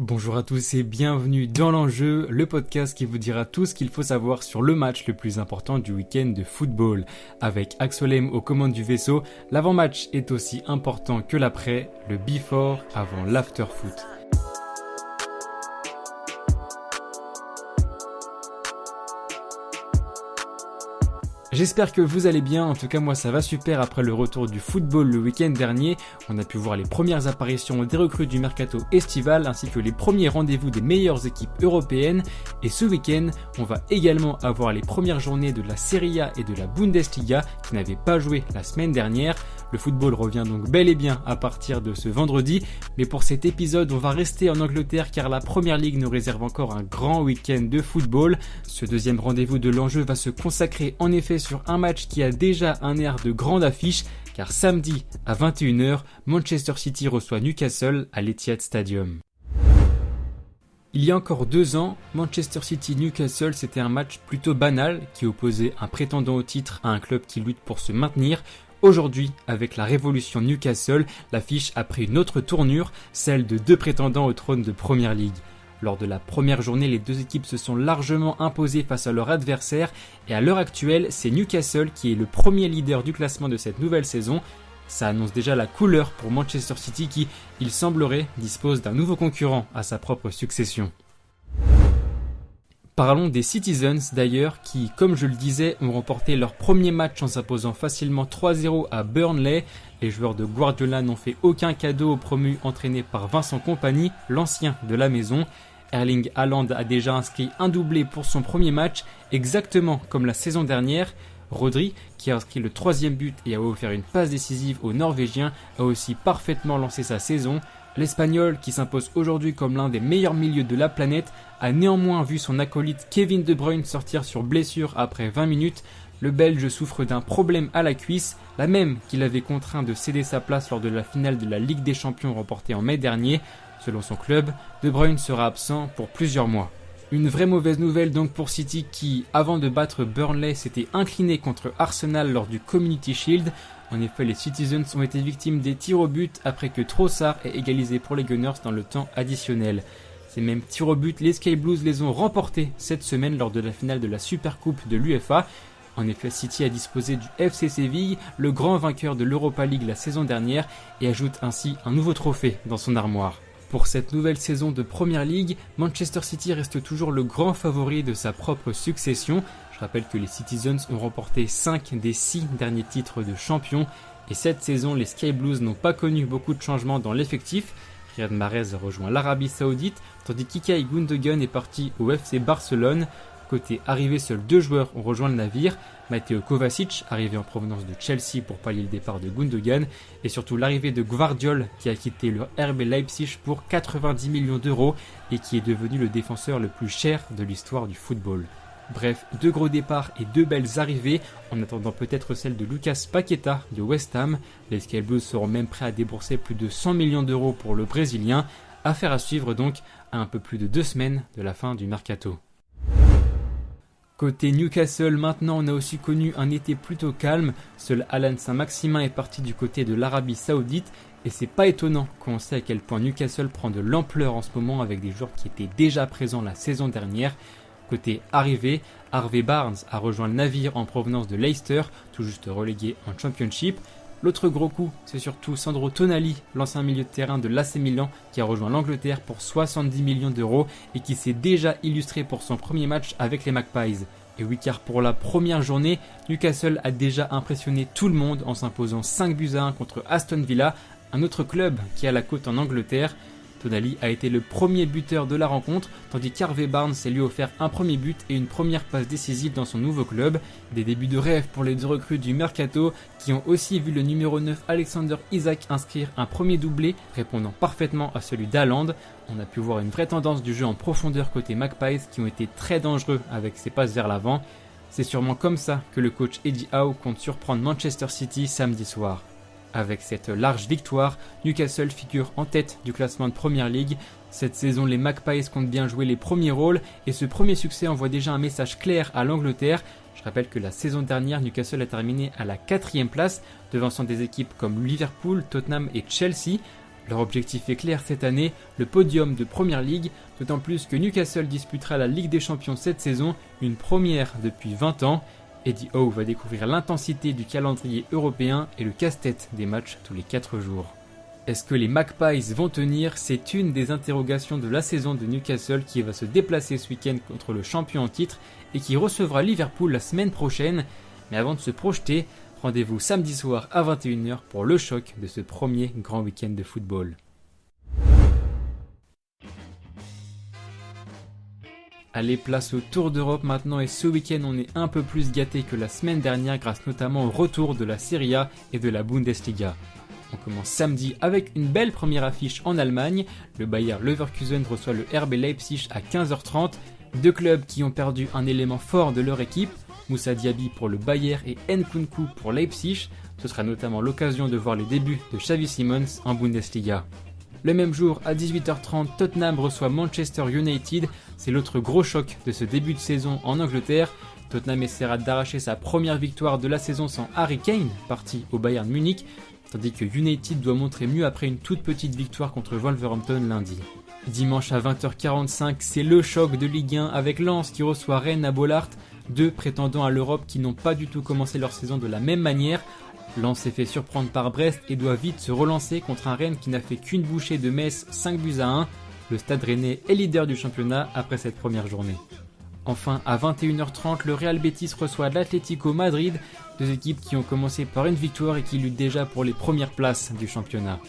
Bonjour à tous et bienvenue dans l'enjeu, le podcast qui vous dira tout ce qu'il faut savoir sur le match le plus important du week-end de football. Avec Axolem aux commandes du vaisseau, l'avant-match est aussi important que l'après, le before avant l'after-foot. J'espère que vous allez bien, en tout cas moi ça va super après le retour du football le week-end dernier. On a pu voir les premières apparitions des recrues du mercato estival ainsi que les premiers rendez-vous des meilleures équipes européennes. Et ce week-end, on va également avoir les premières journées de la Serie A et de la Bundesliga qui n'avaient pas joué la semaine dernière. Le football revient donc bel et bien à partir de ce vendredi. Mais pour cet épisode, on va rester en Angleterre car la Première Ligue nous réserve encore un grand week-end de football. Ce deuxième rendez-vous de l'enjeu va se consacrer en effet sur un match qui a déjà un air de grande affiche, car samedi à 21h, Manchester City reçoit Newcastle à l'Etihad Stadium. Il y a encore 2 ans, Manchester City-Newcastle, c'était un match plutôt banal qui opposait un prétendant au titre à un club qui lutte pour se maintenir. Aujourd'hui, avec la révolution Newcastle, l'affiche a pris une autre tournure, celle de 2 prétendants au trône de Premier League. Lors de la première journée, les 2 équipes se sont largement imposées face à leur adversaire et à l'heure actuelle, c'est Newcastle qui est le premier leader du classement de cette nouvelle saison. Ça annonce déjà la couleur pour Manchester City qui, il semblerait, dispose d'un nouveau concurrent à sa propre succession. Parlons des Citizens d'ailleurs qui, comme je le disais, ont remporté leur premier match en s'imposant facilement 3-0 à Burnley. Les joueurs de Guardiola n'ont fait aucun cadeau aux promus entraînés par Vincent Kompany, l'ancien de la maison. Erling Haaland a déjà inscrit un doublé pour son premier match, exactement comme la saison dernière. Rodri, qui a inscrit le 3e but et a offert une passe décisive aux Norvégiens, a aussi parfaitement lancé sa saison. L'Espagnol, qui s'impose aujourd'hui comme l'un des meilleurs milieux de la planète, a néanmoins vu son acolyte Kevin De Bruyne sortir sur blessure après 20 minutes. Le Belge souffre d'un problème à la cuisse, la même qu'il avait contraint de céder sa place lors de la finale de la Ligue des Champions remportée en mai dernier. Selon son club, De Bruyne sera absent pour plusieurs mois. Une vraie mauvaise nouvelle donc pour City qui, avant de battre Burnley, s'était incliné contre Arsenal lors du Community Shield. En effet, les Citizens ont été victimes des tirs au but après que Trossard ait égalisé pour les Gunners dans le temps additionnel. Ces mêmes tirs au but, les Sky Blues les ont remportés cette semaine lors de la finale de la Supercoupe de l'UEFA. En effet, City a disposé du FC Séville, le grand vainqueur de l'Europa League la saison dernière, et ajoute ainsi un nouveau trophée dans son armoire. Pour cette nouvelle saison de Premier League, Manchester City reste toujours le grand favori de sa propre succession. Je rappelle que les Citizens ont remporté 5 des 6 derniers titres de champion, et cette saison, les Sky Blues n'ont pas connu beaucoup de changements dans l'effectif. Riyad Mahrez a rejoint l'Arabie Saoudite, tandis qu'Ilkay Gundogan est parti au FC Barcelone. Côté arrivée, seuls 2 joueurs ont rejoint le navire, Mateo Kovacic, arrivé en provenance de Chelsea pour pallier le départ de Gundogan, et surtout l'arrivée de Gvardiol qui a quitté le RB Leipzig pour 90 millions d'euros et qui est devenu le défenseur le plus cher de l'histoire du football. Bref, 2 gros départs et 2 belles arrivées, en attendant peut-être celle de Lucas Paqueta de West Ham. Les Sky Blues seront même prêts à débourser plus de 100 millions d'euros pour le Brésilien. Affaire à suivre donc à un peu plus de 2 semaines de la fin du mercato. Côté Newcastle, maintenant on a aussi connu un été plutôt calme. Seul Alan Saint-Maximin est parti du côté de l'Arabie Saoudite et c'est pas étonnant quand on sait à quel point Newcastle prend de l'ampleur en ce moment avec des joueurs qui étaient déjà présents la saison dernière. Côté arrivée, Harvey Barnes a rejoint le navire en provenance de Leicester, tout juste relégué en Championship. L'autre gros coup, c'est surtout Sandro Tonali, l'ancien milieu de terrain de l'AC Milan, qui a rejoint l'Angleterre pour 70 millions d'euros et qui s'est déjà illustré pour son premier match avec les Magpies. Et oui, car pour la première journée, Newcastle a déjà impressionné tout le monde en s'imposant 5-1 contre Aston Villa, un autre club qui a la côte en Angleterre. Tonali a été le premier buteur de la rencontre, tandis qu'Harvey Barnes s'est lui offert un premier but et une première passe décisive dans son nouveau club. Des débuts de rêve pour les 2 recrues du Mercato, qui ont aussi vu le numéro 9 Alexander Isak inscrire un premier doublé, répondant parfaitement à celui d'Haaland. On a pu voir une vraie tendance du jeu en profondeur côté Magpies, qui ont été très dangereux avec ses passes vers l'avant. C'est sûrement comme ça que le coach Eddie Howe compte surprendre Manchester City samedi soir. Avec cette large victoire, Newcastle figure en tête du classement de Premier League. Cette saison, les Magpies comptent bien jouer les premiers rôles et ce premier succès envoie déjà un message clair à l'Angleterre. Je rappelle que la saison dernière, Newcastle a terminé à la 4e place, devançant des équipes comme Liverpool, Tottenham et Chelsea. Leur objectif est clair cette année, le podium de Premier League, d'autant plus que Newcastle disputera la Ligue des Champions cette saison, une première depuis 20 ans. Eddie Howe va découvrir l'intensité du calendrier européen et le casse-tête des matchs tous les 4 jours. Est-ce que les Magpies vont tenir? C'est une des interrogations de la saison de Newcastle qui va se déplacer ce week-end contre le champion en titre et qui recevra Liverpool la semaine prochaine. Mais avant de se projeter, rendez-vous samedi soir à 21h pour le choc de ce premier grand week-end de football. Allez, place au Tour d'Europe maintenant et ce week-end on est un peu plus gâté que la semaine dernière grâce notamment au retour de la Serie A et de la Bundesliga. On commence samedi avec une belle première affiche en Allemagne. Le Bayer Leverkusen reçoit le RB Leipzig à 15h30. Deux clubs qui ont perdu un élément fort de leur équipe. Moussa Diaby pour le Bayer et Nkunku pour Leipzig. Ce sera notamment l'occasion de voir les débuts de Xavi Simons en Bundesliga. Le même jour, à 18h30, Tottenham reçoit Manchester United. C'est l'autre gros choc de ce début de saison en Angleterre. Tottenham essaiera d'arracher sa première victoire de la saison sans Harry Kane, parti au Bayern Munich, tandis que United doit montrer mieux après une toute petite victoire contre Wolverhampton lundi. Dimanche à 20h45, c'est le choc de Ligue 1 avec Lens qui reçoit Rennes à Bollaert, deux prétendants à l'Europe qui n'ont pas du tout commencé leur saison de la même manière. Lens s'est fait surprendre par Brest et doit vite se relancer contre un Rennes qui n'a fait qu'une bouchée de Metz 5-1. Le Stade Rennais est leader du championnat après cette première journée. Enfin, à 21h30, le Real Betis reçoit l'Atlético Madrid, deux équipes qui ont commencé par une victoire et qui luttent déjà pour les premières places du championnat.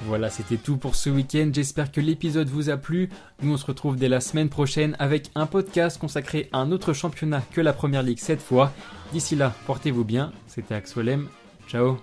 Voilà, c'était tout pour ce week-end, j'espère que l'épisode vous a plu. Nous on se retrouve dès la semaine prochaine avec un podcast consacré à un autre championnat que la Premier League cette fois. D'ici là, portez-vous bien, c'était Axolem, ciao.